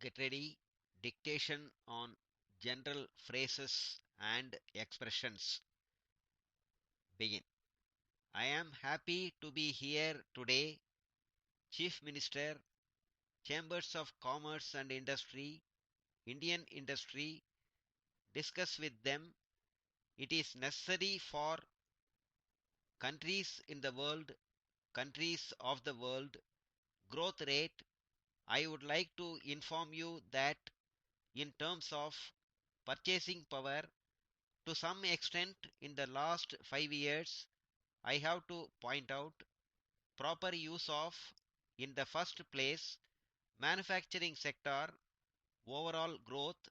Get ready. Dictation on general phrases and expressions. Begin. I am happy to be here today. Chief Minister, Chambers of Commerce and Industry, Indian Industry, discuss with them. It is necessary for countries in the world, countries of the world, growth rate. I would like to inform you that in terms of purchasing power, to some extent in the last 5 years, I have to point out proper use of, in the first place, manufacturing sector overall growth.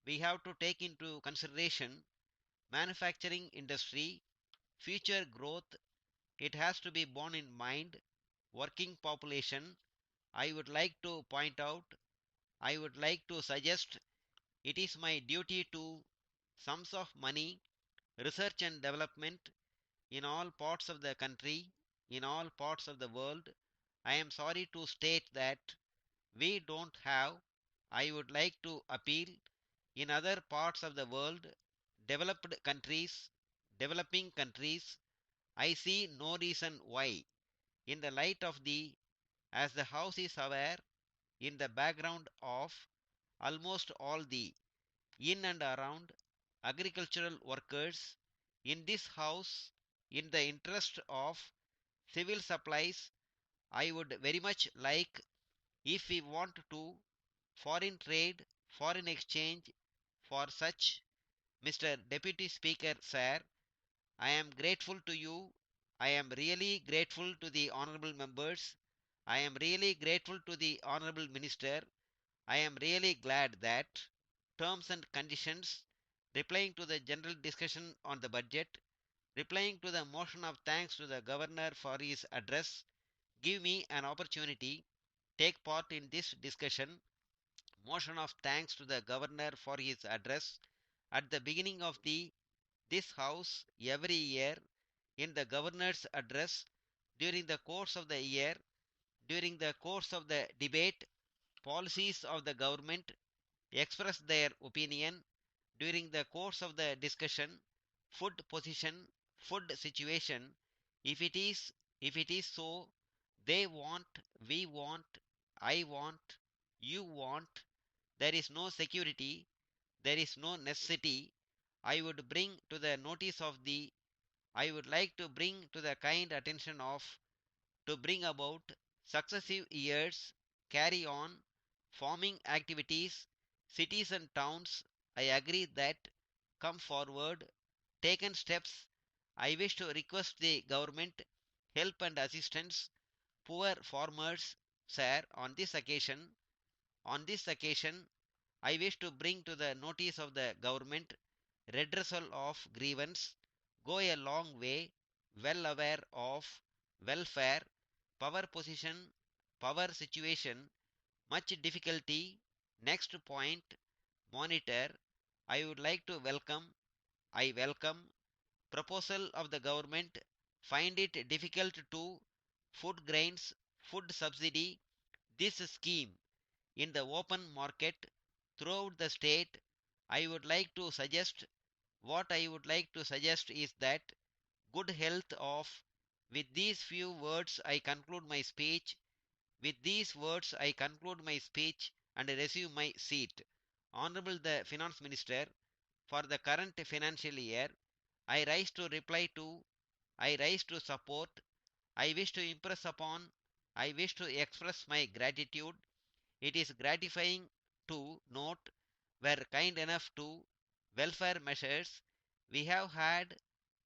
We have to take into consideration manufacturing industry future growth. It has to be borne in mind. Working population, I would like to point out, I would like to suggest, it is my duty to sums of money, research and development in all parts of the country, in all parts of the world. I am sorry to state that we don't have. I would like to appeal in other parts of the world, developed countries, developing countries. I see no reason why, in the light of the, as the House is aware, in the background of almost all the in and around agricultural workers in this House, in the interest of civil supplies, I would very much like, if we want to, foreign trade, foreign exchange, for such, Mr. Deputy Speaker, sir, I am grateful to you. I am really grateful to the honorable members. I am really grateful to the honorable minister. I am really glad that terms and conditions, replying to the general discussion on the budget, replying to the motion of thanks to the governor for his address, give me an opportunity take part in this discussion. Motion of thanks to the governor for his address at the beginning of the this house every year. In the governor's address, during the course of the year, during the course of the debate, policies of the government express their opinion. During the course of the discussion, food position, food situation, if it is so, they want, we want, I want, you want, there is no security, there is no necessity. I would bring to the notice of the, I would like to bring to the kind attention of, to bring about successive years, carry on farming activities, cities and towns. I agree that come forward, taken steps. I wish to request the government help and assistance poor farmers, sir. On this occasion, I wish to bring to the notice of the government redressal of grievance, go a long way, well aware of welfare, power position, power situation, much difficulty. Next point, monitor. I would like to welcome, I welcome proposal of the government, find it difficult to food grains, food subsidy, this scheme in the open market throughout the state. I would like to suggest, what I would like to suggest is that good health of, with these few words I conclude my speech. With these words I conclude my speech and resume my seat. Honorable the Finance Minister, for the current financial year, I rise to reply to, I rise to support, I wish to impress upon, I wish to express my gratitude. It is gratifying to note, were kind enough to, welfare measures. We have had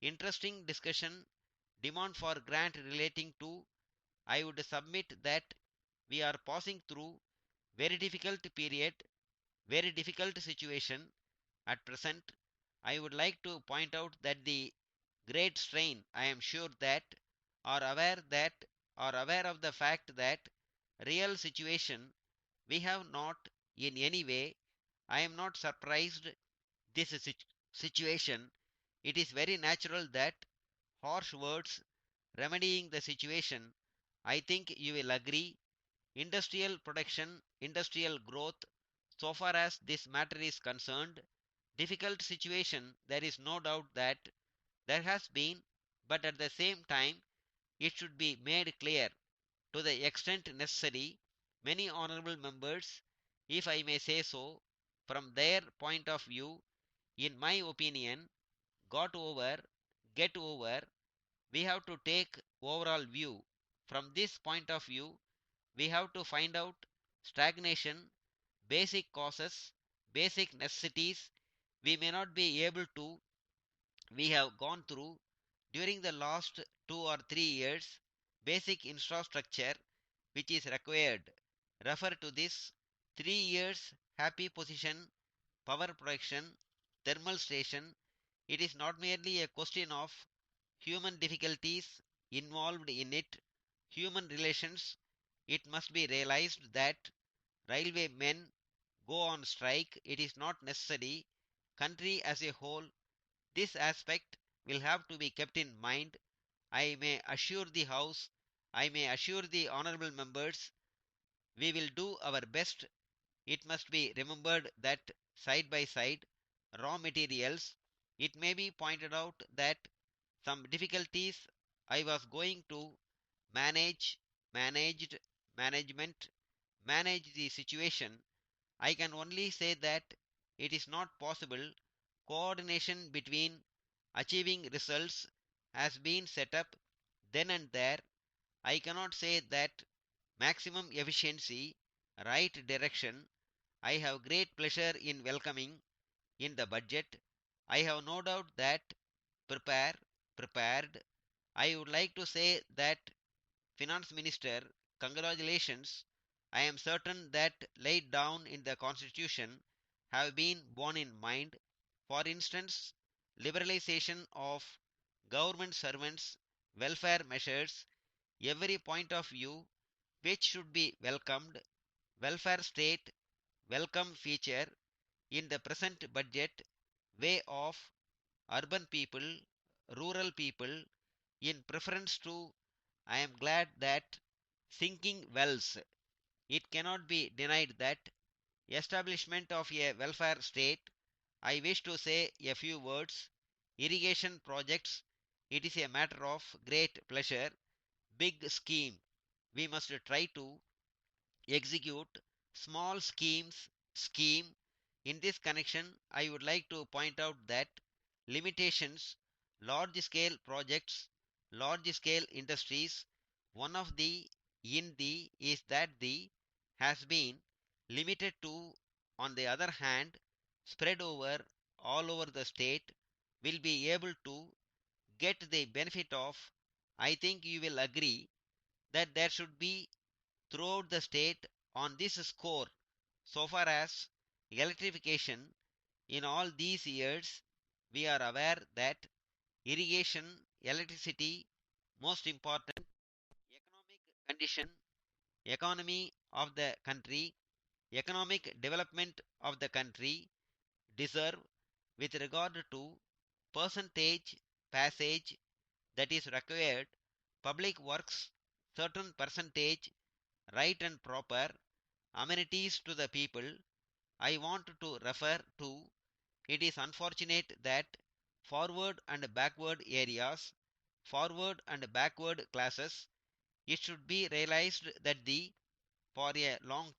interesting discussion, demand for grant relating to, I would submit that we are passing through very difficult period, very difficult situation at present. I would like to point out that the great strain, I am sure that, are aware of the fact that real situation we have not in any way. I am not surprised this situation. It is very natural that harsh words remedying the situation. I think you will agree. Industrial production, industrial growth, So far as this matter is concerned, difficult situation, there is no doubt that there has been, but at the same time, it should be made clear to the extent necessary. Many honorable members, if I may say so, from their point of view, in my opinion, got over, get over. We have to take overall view. From this point of view, we have to find out stagnation, basic causes, basic necessities. We may not be able to, we have gone through during the last 2 or 3 years, basic infrastructure which is required. Refer to this 3 years happy position, power production, thermal station. It is not merely a question of human difficulties involved in it, human relations. It must be realized that railway men go on strike. It is not necessary. Country as a whole, this aspect will have to be kept in mind. I may assure the House, I may assure the honorable members, we will do our best. It must be remembered that side by side, raw materials, it may be pointed out that some difficulties I was going to manage, managed, management, manage the situation. I can only say that it is not possible. Coordination between achieving results has been set up then and there. I cannot say that maximum efficiency, right direction. I have great pleasure in welcoming in the budget. I have no doubt that prepare, prepared. I would like to say that Finance Minister, congratulations. I am certain that laid down in the Constitution have been borne in mind. For instance, liberalization of government servants, welfare measures, every point of view which should be welcomed. Welfare state, welcome feature in the present budget, way of urban people, rural people, in preference to, I am glad that sinking wells, it cannot be denied that establishment of a welfare state. I wish to say a few words. Irrigation projects, it is a matter of great pleasure. Big scheme, we must try to execute small scheme. In this connection, I would like to point out that limitations, large scale projects, large scale industries, one of the in the is that the has been limited to, on the other hand, spread over all over the state, will be able to get the benefit of. I think you will agree that there should be throughout the state on this score. So far as electrification, in all these years, we are aware that irrigation, electricity, most important, economic condition, economy of the country, economic development of the country deserve, with regard to percentage passage that is required, public works, certain percentage, right and proper amenities to the people. I want to refer to, it is unfortunate that forward and backward areas, forward and backward classes, it should be realized that the for a long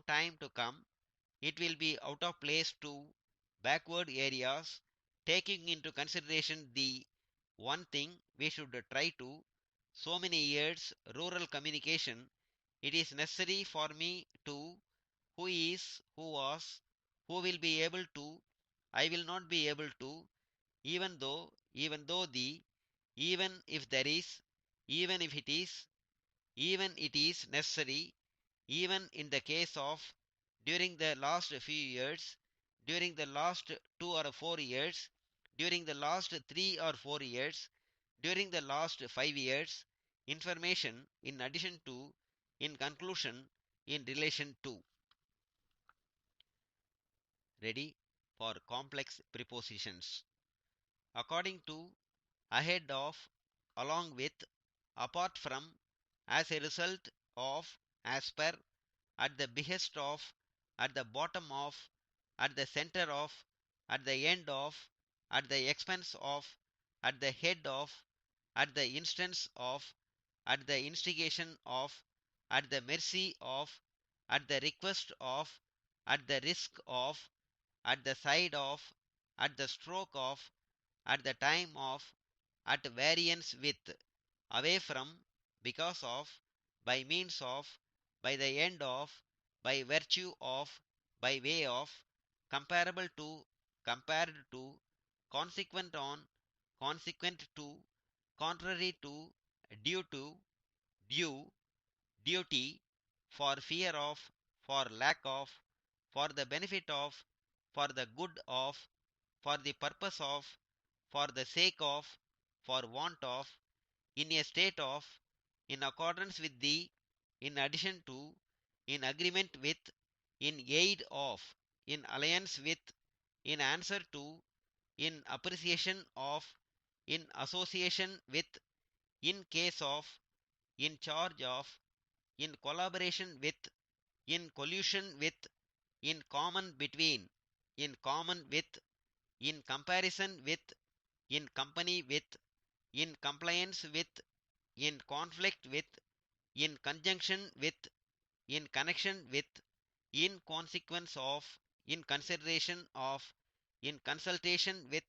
time to come, it will be out of place to backward areas, taking into consideration the one thing we should try to, so many years rural communication, it is necessary for me to, who is, who was, who will be able to, I will not be able to, even though the, even if there is, even if it is, even it is necessary, even in the case of during the last few years, during the last 2 or 4 years, during the last 3 or 4 years, during the last 5 years, information in addition to, in conclusion, in relation to. Ready for complex prepositions. According to, ahead of, along with, apart from, as a result of, as per, at the behest of, at the bottom of, at the center of, at the end of, at the expense of, at the head of, at the instance of, at the instigation of, at the mercy of, at the request of, at the risk of, at the side of, at the stroke of, at the time of, at variance with, away from, because of, by means of, by the end of, by virtue of, by way of, comparable to, compared to, consequent on, consequent to, contrary to, due to, due, duty, for fear of, for lack of, for the benefit of, for the good of, for the purpose of, for the sake of, for want of, in a state of, in accordance with the, in addition to, in agreement with, in aid of, in alliance with, in answer to, in appreciation of, in association with, in case of, in charge of, in collaboration with, in collusion with, in common between, in common with, in comparison with, in company with, in compliance with, in conflict with, in conjunction with, in connection with, in consequence of, in consideration of, in consultation with,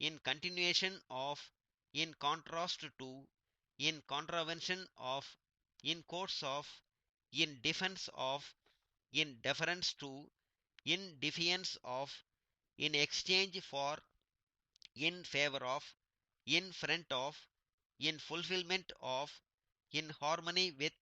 in continuation of, in contrast to, in contravention of, in course of, in defense of, in deference to, in defiance of, in exchange for, in favor of, in front of, in fulfillment of, in harmony with,